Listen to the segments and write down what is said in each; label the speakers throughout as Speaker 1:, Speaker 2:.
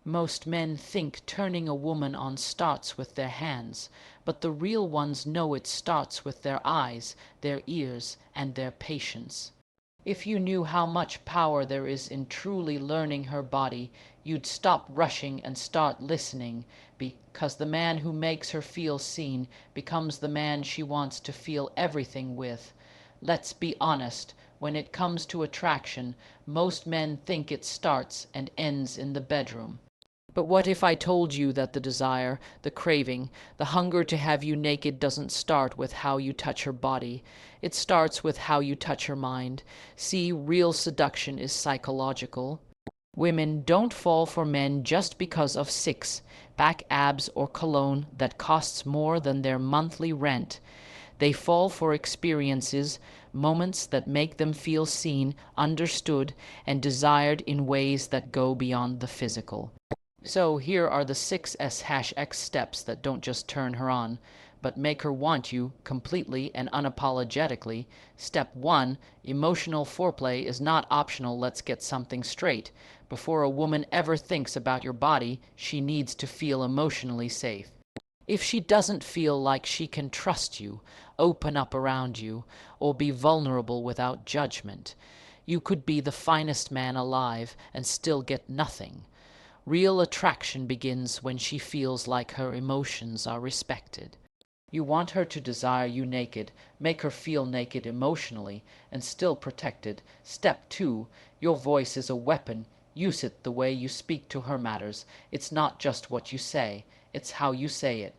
Speaker 1: Most men think turning a woman on starts with their hands, but the real ones know it starts with their eyes, their ears, and their patience. If you knew how much power there is in truly learning her body, you'd stop rushing and start listening, because the man who makes her feel seen becomes the man she wants to feel everything with. Let's be honest, when it comes to attraction, most men think it starts and ends in the bedroom. But what if I told you that the desire, the craving, the hunger to have you naked doesn't start with how you touch her body? It starts with how you touch her mind. See, real seduction is psychological. Women don't fall for men just because of six-pack abs or cologne that costs more than their monthly rent. They fall for experiences, moments that make them feel seen, understood, and desired in ways that go beyond the physical. So here are the 6S-X steps that don't just turn her on, but make her want you completely and unapologetically. Step 1. Emotional foreplay is not optional. Let's get something straight. Before a woman ever thinks about your body, she needs to feel emotionally safe. If she doesn't feel like she can trust you, open up around you, or be vulnerable without judgment, you could be the finest man alive and still get nothing. Real attraction begins when she feels like her emotions are respected. You want her to desire you naked, make her feel naked emotionally, and still protected. Step 2. Your voice is a weapon. Use it the way you speak to her matters. It's not just what you say, it's how you say it.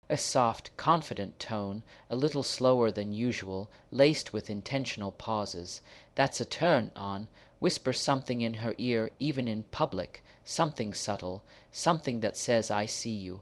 Speaker 1: A soft, confident tone, a little slower than usual, laced with intentional pauses. That's a turn on. Whisper something in her ear, even in public. Something subtle, something that says, I see you,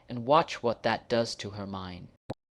Speaker 1: and watch what that does to her mind.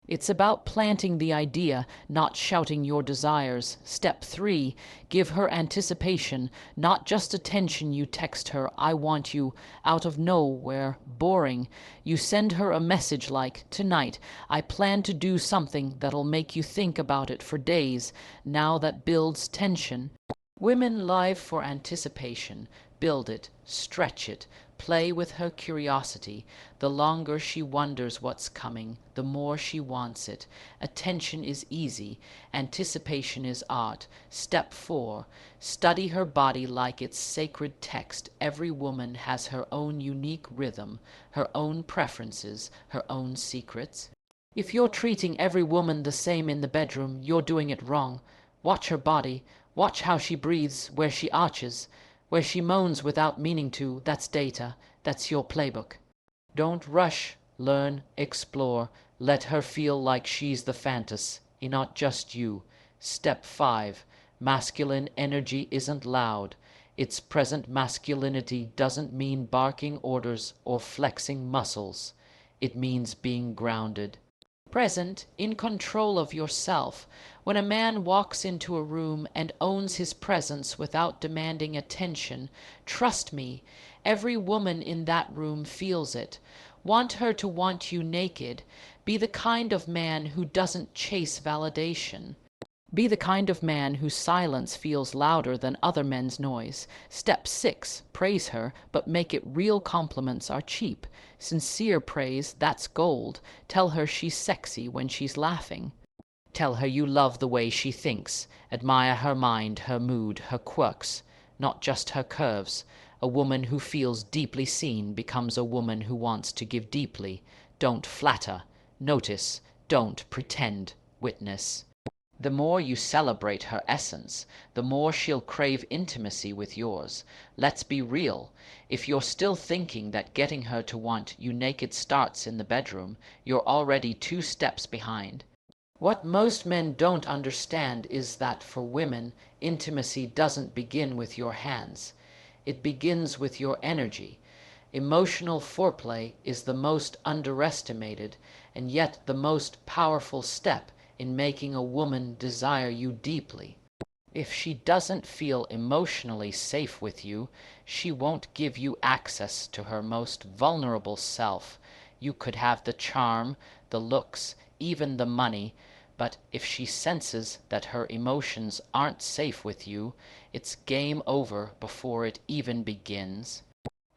Speaker 1: It's about planting the idea, not shouting your desires. Step 3. Give her anticipation, not just attention. You text her, I want you, out of nowhere, boring. You send her a message like, tonight, I plan to do something that'll make you think about it for days. Now that builds tension. Women live for anticipation. Build it, stretch it, play with her curiosity. The longer she wonders what's coming, the more she wants it. Attention is easy, anticipation is art. Step 4. Study her body like it's sacred text. Every woman has her own unique rhythm, her own preferences, her own secrets. If you're treating every woman the same in the bedroom, you're doing it wrong. Watch her body. Watch how she breathes, where she arches, where she moans without meaning to. That's data. That's your playbook. Don't rush. Learn. Explore. Let her feel like she's the fantasy, not just you. Step 5. Masculine energy isn't loud. Its present masculinity doesn't mean barking orders or flexing muscles. It means being grounded. Present, in control of yourself. When a man walks into a room and owns his presence without demanding attention, trust me, every woman in that room feels it. Want her to want you naked. Be the kind of man who doesn't chase validation. Be the kind of man whose silence feels louder than other men's noise. Step 6. Praise her, but make it real. Compliments are cheap. Sincere praise, that's gold. Tell her she's sexy when she's laughing. Tell her you love the way she thinks. Admire her mind, her mood, her quirks, not just her curves. A woman who feels deeply seen becomes a woman who wants to give deeply. Don't flatter. Notice. Don't pretend. Witness. The more you celebrate her essence, the more she'll crave intimacy with yours. Let's be real. If you're still thinking that getting her to want you naked starts in the bedroom, you're already 2 steps behind. What most men don't understand is that for women, intimacy doesn't begin with your hands. It begins with your energy. Emotional foreplay is the most underestimated and yet the most powerful step in making a woman desire you deeply. If she doesn't feel emotionally safe with you, she won't give you access to her most vulnerable self. You could have the charm, the looks, even the money, but if she senses that her emotions aren't safe with you, it's game over before it even begins.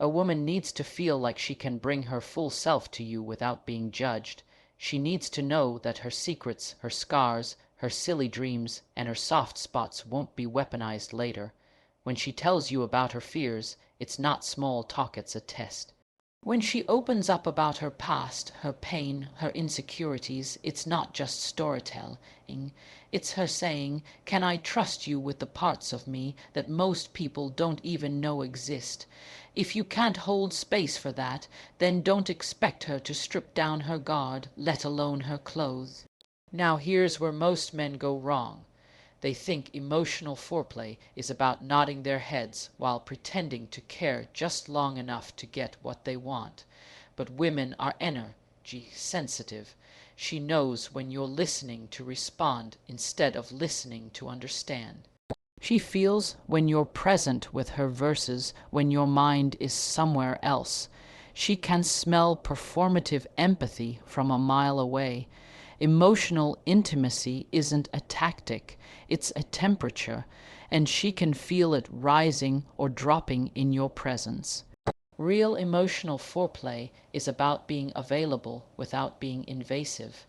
Speaker 1: A woman needs to feel like she can bring her full self to you without being judged. She needs to know that her secrets, her scars, her silly dreams, and her soft spots won't be weaponized later. When she tells you about her fears, it's not small talk, it's a test. When she opens up about her past, her pain, her insecurities, it's not just storytelling. It's her saying, "Can I trust you with the parts of me that most people don't even know exist?" If you can't hold space for that, then don't expect her to strip down her guard, let alone her clothes. Now here's where most men go wrong. They think emotional foreplay is about nodding their heads while pretending to care just long enough to get what they want. But women are energy sensitive. She knows when you're listening to respond instead of listening to understand. She feels when you're present with her versus when your mind is somewhere else. She can smell performative empathy from a mile away. Emotional intimacy isn't a tactic, it's a temperature, and she can feel it rising or dropping in your presence. Real emotional foreplay is about being available without being invasive.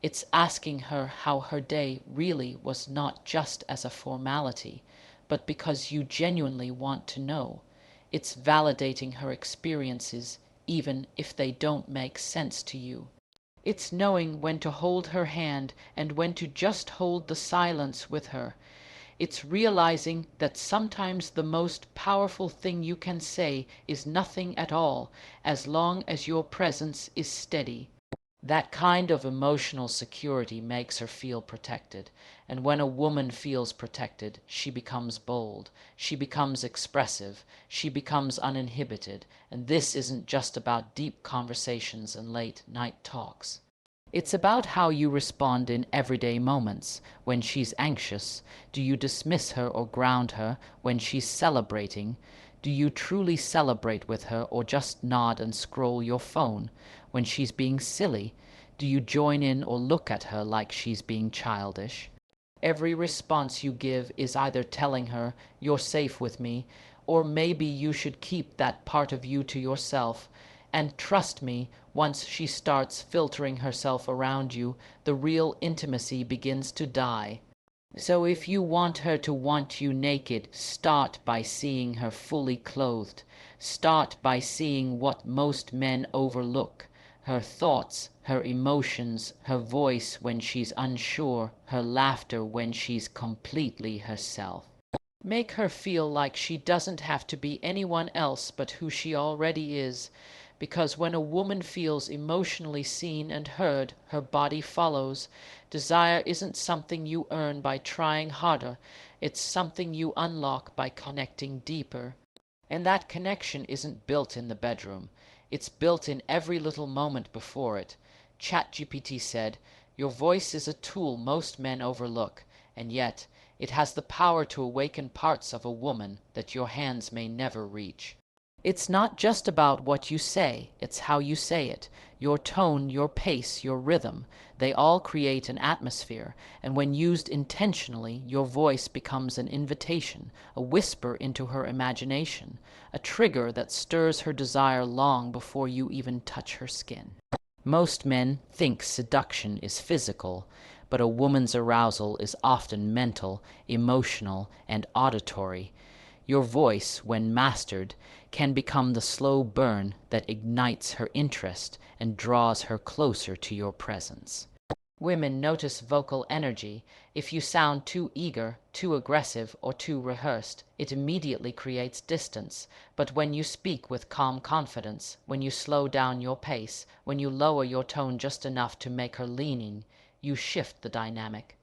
Speaker 1: It's asking her how her day really was, not just as a formality, but because you genuinely want to know. It's validating her experiences even if they don't make sense to you. It's knowing when to hold her hand and when to just hold the silence with her. It's realizing that sometimes the most powerful thing you can say is nothing at all, as long as your presence is steady. That kind of emotional security makes her feel protected. And when a woman feels protected, she becomes bold, she becomes expressive, she becomes uninhibited. And this isn't just about deep conversations and late night talks. It's about how you respond in everyday moments. When she's anxious, do you dismiss her or ground her? When she's celebrating, do you truly celebrate with her or just nod and scroll your phone? When she's being silly, do you join in or look at her like she's being childish? Every response you give is either telling her, "You're safe with me," or "Maybe you should keep that part of you to yourself." And trust me, once she starts filtering herself around you, the real intimacy begins to die. So if you want her to want you naked, start by seeing her fully clothed. Start by seeing what most men overlook: her thoughts, her emotions, her voice when she's unsure, her laughter when she's completely herself. Make her feel like she doesn't have to be anyone else but who she already is, because when a woman feels emotionally seen and heard, her body follows. Desire isn't something you earn by trying harder, it's something you unlock by connecting deeper. And that connection isn't built in the bedroom, it's built in every little moment before it. ChatGPT said, "Your voice is a tool most men overlook, and yet it has the power to awaken parts of a woman that your hands may never reach." It's not just about what you say, it's how you say it. Your tone, your pace, your rhythm, they all create an atmosphere, and when used intentionally, your voice becomes an invitation, a whisper into her imagination, a trigger that stirs her desire long before you even touch her skin. Most men think seduction is physical, but a woman's arousal is often mental, emotional, and auditory. Your voice, when mastered, can become the slow burn that ignites her interest and draws her closer to your presence. Women notice vocal energy. If you sound too eager, too aggressive, or too rehearsed, it immediately creates distance. But when you speak with calm confidence, when you slow down your pace, when you lower your tone just enough to make her leaning, you shift the dynamic.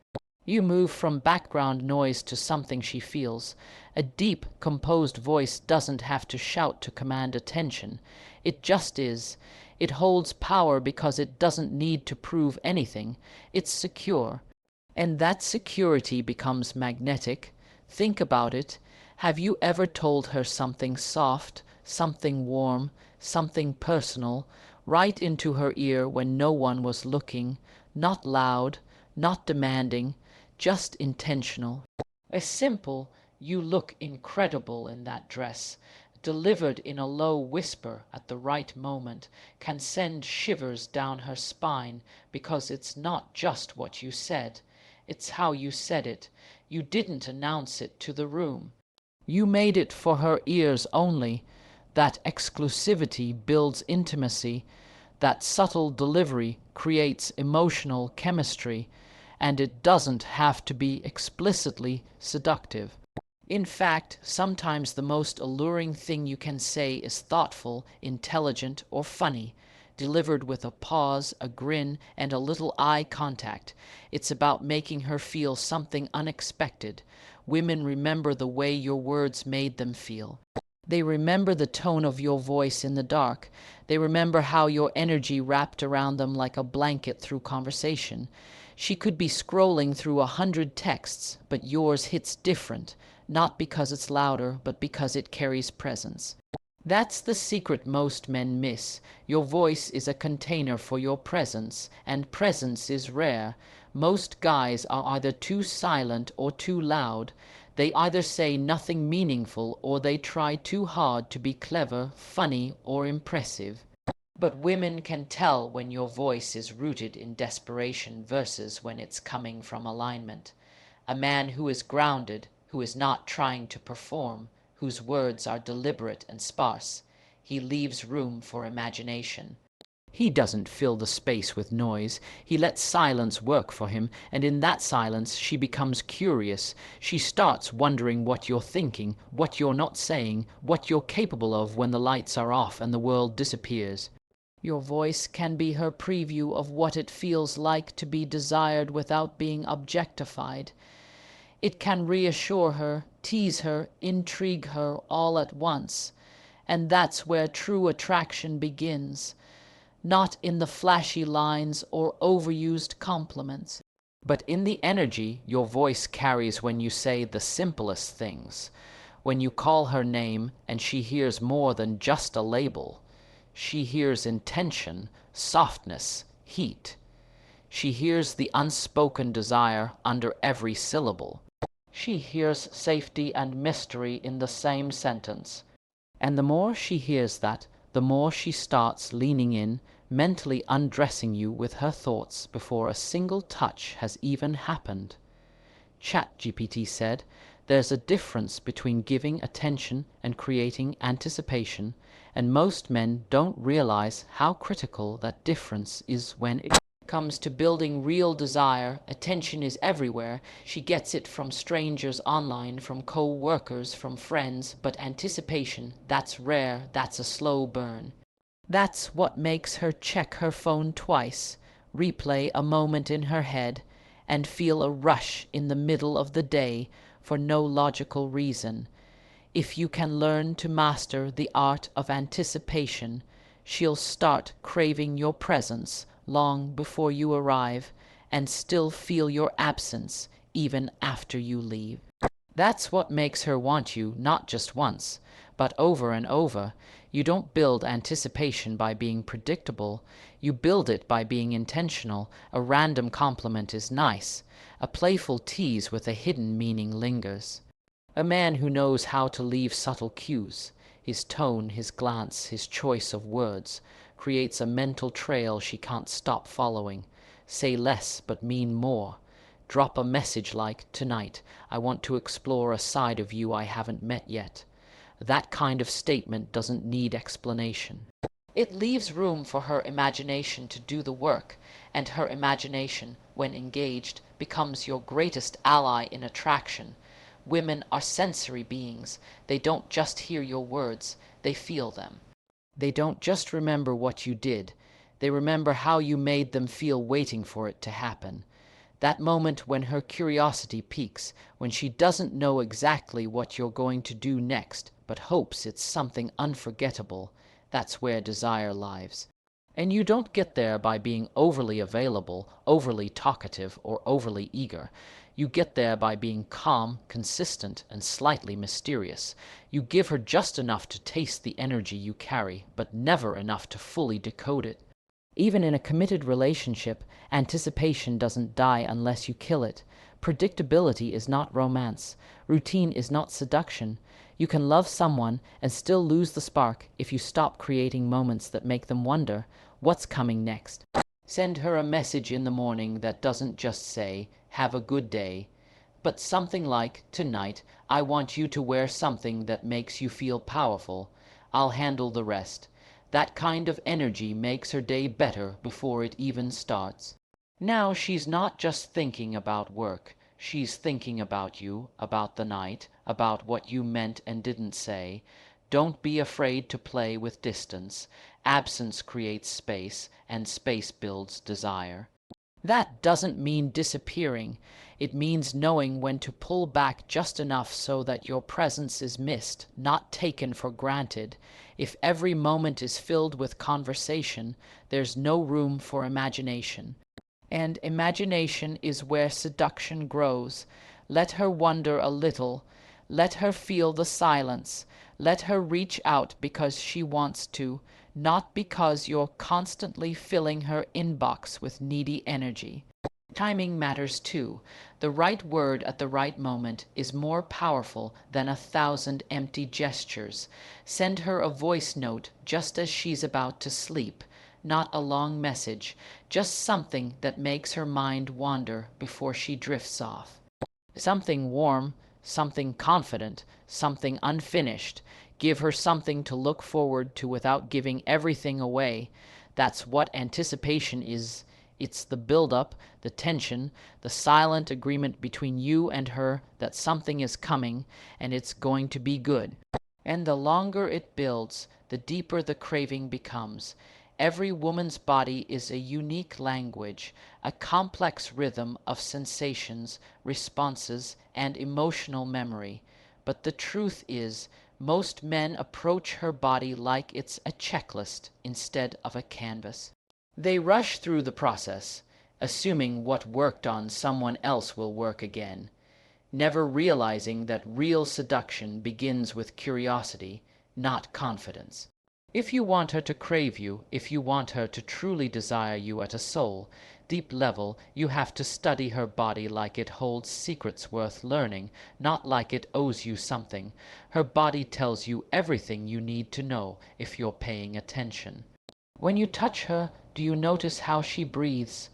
Speaker 1: You move from background noise to something she feels. A deep, composed voice doesn't have to shout to command attention. It just is. It holds power because it doesn't need to prove anything. It's secure. And that security becomes magnetic. Think about it. Have you ever told her something soft, something warm, something personal, right into her ear when no one was looking, not loud, not demanding, just intentional? A simple, "You look incredible in that dress," delivered in a low whisper at the right moment, can send shivers down her spine because it's not just what you said, it's how you said it. You didn't announce it to the room. You made it for her ears only. That exclusivity builds intimacy. That subtle delivery creates emotional chemistry, and it doesn't have to be explicitly seductive. In fact, sometimes the most alluring thing you can say is thoughtful, intelligent, or funny, delivered with a pause, a grin, and a little eye contact. It's about making her feel something unexpected. Women remember the way your words made them feel. They remember the tone of your voice in the dark. They remember how your energy wrapped around them like a blanket through conversation. She could be scrolling through 100 texts, but yours hits different, not because it's louder, but because it carries presence. That's the secret most men miss. Your voice is a container for your presence, and presence is rare. Most guys are either too silent or too loud. They either say nothing meaningful or they try too hard to be clever, funny, or impressive. But women can tell when your voice is rooted in desperation versus when it's coming from alignment. A man who is grounded, who is not trying to perform, whose words are deliberate and sparse, he leaves room for imagination. He doesn't fill the space with noise. He lets silence work for him, and in that silence she becomes curious. She starts wondering what you're thinking, what you're not saying, what you're capable of when the lights are off and the world disappears. Your voice can be her preview of what it feels like to be desired without being objectified. It can reassure her, tease her, intrigue her all at once. And that's where true attraction begins. Not in the flashy lines or overused compliments, but in the energy your voice carries when you say the simplest things. When you call her name and she hears more than just a label. She hears intention, softness, heat. She hears the unspoken desire under every syllable. She hears safety and mystery in the same sentence. And the more she hears that, the more she starts leaning in, mentally undressing you with her thoughts before a single touch has even happened. ChatGPT said, "There's a difference between giving attention and creating anticipation, and most men don't realize how critical that difference is when it comes to building real desire. Attention is everywhere. She gets it from strangers online, from co-workers, from friends, but anticipation, that's rare, that's a slow burn. That's what makes her check her phone twice, replay a moment in her head, and feel a rush in the middle of the day for no logical reason. If you can learn to master the art of anticipation, she'll start craving your presence long before you arrive, and still feel your absence even after you leave. That's what makes her want you not just once, but over and over. You don't build anticipation by being predictable. You build it by being intentional. A random compliment is nice. A playful tease with a hidden meaning lingers. A man who knows how to leave subtle cues, his tone, his glance, his choice of words, creates a mental trail she can't stop following. Say less but mean more. Drop a message like, "Tonight, I want to explore a side of you I haven't met yet." That kind of statement doesn't need explanation. It leaves room for her imagination to do the work, and her imagination, when engaged, becomes your greatest ally in attraction. Women are sensory beings. They don't just hear your words, they feel them. They don't just remember what you did, they remember how you made them feel waiting for it to happen. That moment when her curiosity peaks, when she doesn't know exactly what you're going to do next, but hopes it's something unforgettable, that's where desire lies. And you don't get there by being overly available, overly talkative, or overly eager. You get there by being calm, consistent, and slightly mysterious. You give her just enough to taste the energy you carry, but never enough to fully decode it. Even in a committed relationship, anticipation doesn't die unless you kill it. Predictability is not romance. Routine is not seduction. You can love someone and still lose the spark if you stop creating moments that make them wonder what's coming next. Send her a message in the morning that doesn't just say, "Have a good day," but something like, "Tonight, I want you to wear something that makes you feel powerful. I'll handle the rest." That kind of energy makes her day better before it even starts. Now she's not just thinking about work. She's thinking about you, about the night, about what you meant and didn't say. Don't be afraid to play with distance. Absence creates space, and space builds desire. That doesn't mean disappearing. It means knowing when to pull back just enough so that your presence is missed, not taken for granted. If every moment is filled with conversation, there's no room for imagination. And imagination is where seduction grows. Let her wonder a little. Let her feel the silence. Let her reach out because she wants to, not because you're constantly filling her inbox with needy energy. Timing matters too. The right word at the right moment is more powerful than 1,000 empty gestures. Send her a voice note just as she's about to sleep. Not a long message, just something that makes her mind wander before she drifts off. Something warm, something confident, something unfinished. Give her something to look forward to without giving everything away. That's what anticipation is. It's the build-up, the tension, the silent agreement between you and her that something is coming and it's going to be good. And the longer it builds, the deeper the craving becomes. Every woman's body is a unique language, a complex rhythm of sensations, responses, and emotional memory. But the truth is, most men approach her body like it's a checklist instead of a canvas. They rush through the process, assuming what worked on someone else will work again, never realizing that real seduction begins with curiosity, not confidence. If you want her to crave you, if you want her to truly desire you at a soul, deep level, you have to study her body like it holds secrets worth learning, not like it owes you something. Her body tells you everything you need to know if you're paying attention. When you touch her, do you notice how she breathes?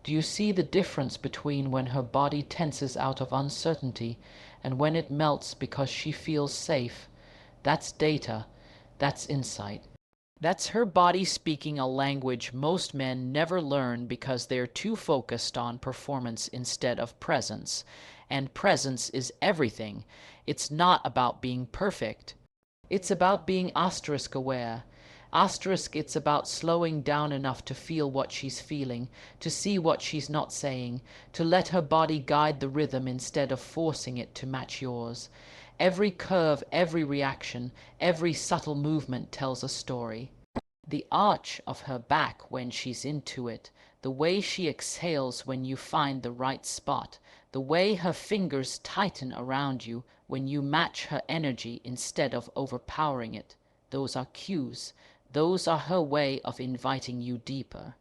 Speaker 1: Do you see the difference between when her body tenses out of uncertainty and when it melts because she feels safe? That's data. That's insight. That's her body speaking a language most men never learn because they're too focused on performance instead of presence. And presence is everything. It's not about being perfect. It's about being asterisk aware. Asterisk, it's about slowing down enough to feel what she's feeling, to see what she's not saying, to let her body guide the rhythm instead of forcing it to match yours. Every curve, every reaction, every subtle movement tells a story. The arch of her back when she's into it, the way she exhales when you find the right spot, the way her fingers tighten around you when you match her energy instead of overpowering it. Those are cues. Those are her way of inviting you deeper.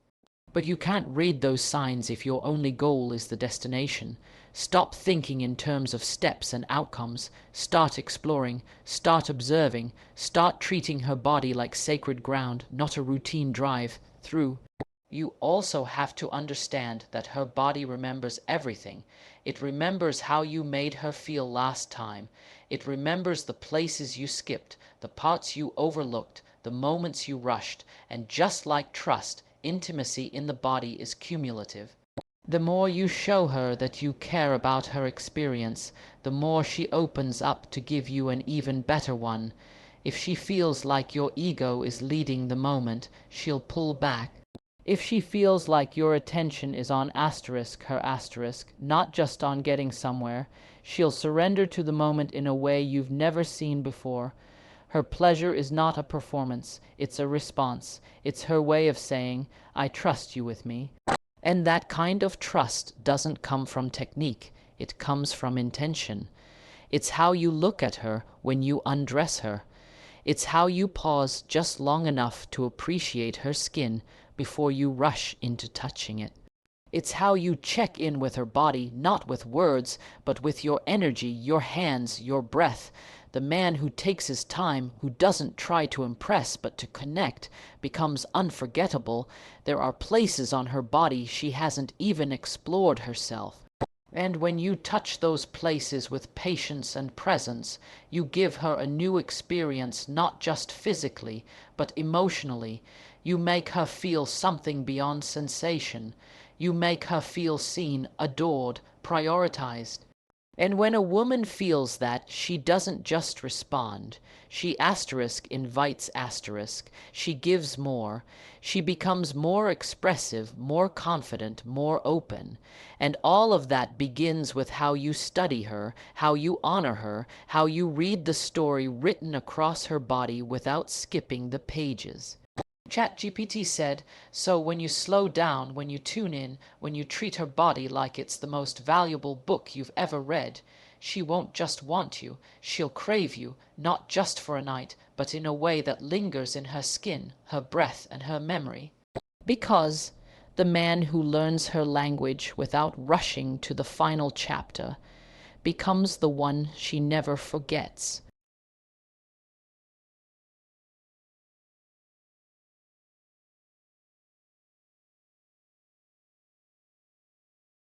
Speaker 1: But you can't read those signs if your only goal is the destination. Stop thinking in terms of steps and outcomes. Start exploring. Start observing. Start treating her body like sacred ground, not a routine drive through. You also have to understand that her body remembers everything. It remembers how you made her feel last time. It remembers the places you skipped, the parts you overlooked, the moments you rushed, and just like trust, intimacy in the body is cumulative. The more you show her that you care about her experience, the more she opens up to give you an even better one. If she feels like your ego is leading the moment, she'll pull back. If she feels like your attention is on her asterisk, not just on getting somewhere, she'll surrender to the moment in a way you've never seen before. Her pleasure is not a performance, it's a response. It's her way of saying, "I trust you with me." And that kind of trust doesn't come from technique, it comes from intention. It's how you look at her when you undress her. It's how you pause just long enough to appreciate her skin before you rush into touching it. It's how you check in with her body, not with words, but with your energy, your hands, your breath. The man who takes his time, who doesn't try to impress but to connect, becomes unforgettable. There are places on her body she hasn't even explored herself. And when you touch those places with patience and presence, you give her a new experience, not just physically, but emotionally. You make her feel something beyond sensation. You make her feel seen, adored, prioritized. And when a woman feels that, she doesn't just respond. She invites asterisk. She gives more. She becomes more expressive, more confident, more open. And all of that begins with how you study her, how you honor her, how you read the story written across her body without skipping the pages. ChatGPT said, so when you slow down, when you tune in, when you treat her body like it's the most valuable book you've ever read, she won't just want you, she'll crave you, not just for a night, but in a way that lingers in her skin, her breath, and her memory. Because the man who learns her language without rushing to the final chapter becomes the one she never forgets.